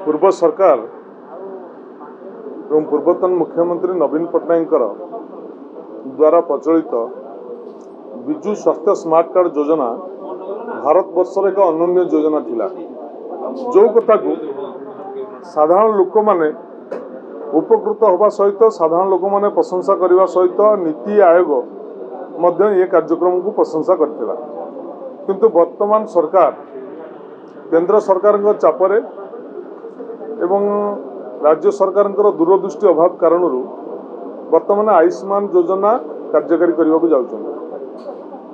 पूर्व सरकार एवं पूर्वतन मुख्यमंत्री नवीन पट्टनायक द्वारा प्रचलित विजु स्वास्थ्य स्मार्ट कार्ड योजना भारत वर्षर एक अनन्य योजना थिला। जो कथा को साधारण लोक माने उपकृत होगा सहित साधारण लोक माने प्रशंसा करने सहित नीति आयोग मध्य ये कार्यक्रम को प्रशंसा करथिला। किंतु वर्तमान सरकार केंद्र सरकार चापरे एवं राज्य सरकार दूरदृष्टि अभाव कारण वर्तमान आयुष्मान योजना कार्यकारी करने को जाऊँ।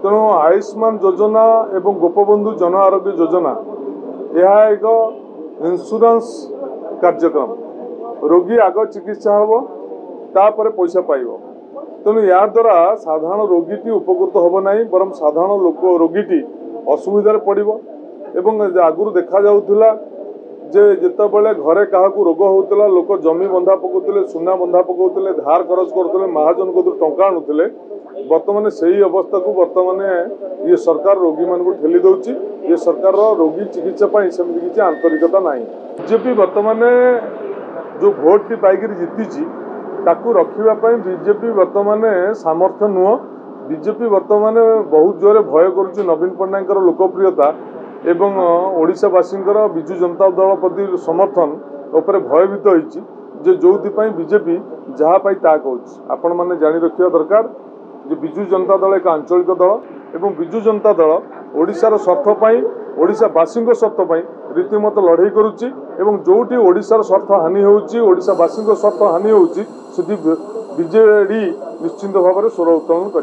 तेणु आयुष्मान योजना एवं गोपबंधु जन आरोग्य योजना यह एक इंश्योरेंस कार्यक्रम। रोगी आग चिकित्सा हम तापर पैसा पाइब। तेणु या द्वारा साधारण रोगीटी उपकृत हम ना बर साधारण लोक रोगीटी असुविधार पड़ो। आगुरी देखा जाउथिला जे जितेबाला घरे क्या रोग होता लोक जमी बंधा पकाउते, सुना बंधा पकाउते, धार करज करते, महाजन को टंका आणुले। बर्तमान से ही अवस्था को बर्तमान ये सरकार रोगी मान को ठेली दौर। ये सरकार रोगी चिकित्सा सेमती किसी आंतरिकता ना। बीजेपी बर्तमान जो भोट टी पाई जीति ताकू रखापी बीजेपी बर्तमान सामर्थ्य नुह। बीजेपी बर्तमान बहुत जोरे भय करुच्ची नवीन पट्टनायक लोकप्रियता एवं ओडिशावासी विजु जनता दल प्रति समर्थन उपर भयभीत होती जो बीजेपी जहाँ पाई ता कहूँ। आपण मैंने जानी रखा दरकार जे विजु जनता दल एक आंचलिक दल एवं विजु जनता दल ओडिशार स्वार्थपाई ओडिशावासी स्वार्थपाई रीतिमत लड़ाई करुच्ची। जोटी ओडिशार स्वार्थ हानि होउची ओडिशावासी स्वार्थ हानि होउची सेठी बीजेडी निश्चिंत भाव में स्वर उत्तोलन कर।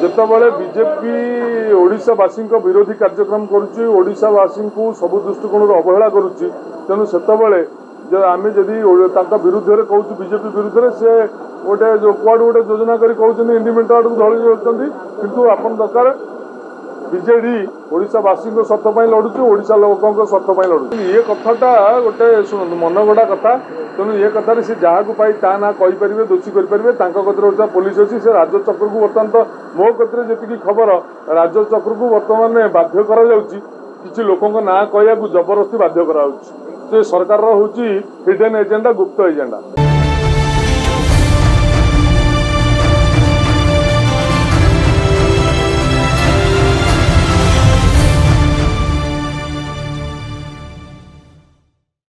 जितेबाला बीजेपी ओडिशावासी विरोधी कार्यक्रम करुच्ची ओडिशावासी को सबु दृष्टिकोण अवहेला करुच्ची। तेणु सेतबले आम जदि विरुद्ध में कहूँ बीजेपी विरुद्ध में सी गोटे जो कुआड़ गोटे योजना कर कहते इंडिपेंडेंट आड़ धड़ी जाती किंतु आपन दरकार बीजेडी ओडिशावासी स्वार्थ लड़ुची ओडिशा लोकों स्वार्थ लड़ुची। ये कथाटा गोटे शुणु मनगढ़ा कथा। तेणु ये कथार सी जहाँ को पाई ता ना कहींपर दोषी करें पुलिस अच्छी से राज्य चक्र को बर्तमान तो मो कतरे जी खबर राज्य चक्र को बर्तमान बाध्य कर लोकों ना कहू जबरदस्ती बाध्य कर सरकार हूँ हिडन एजेंडा गुप्त एजेंडा।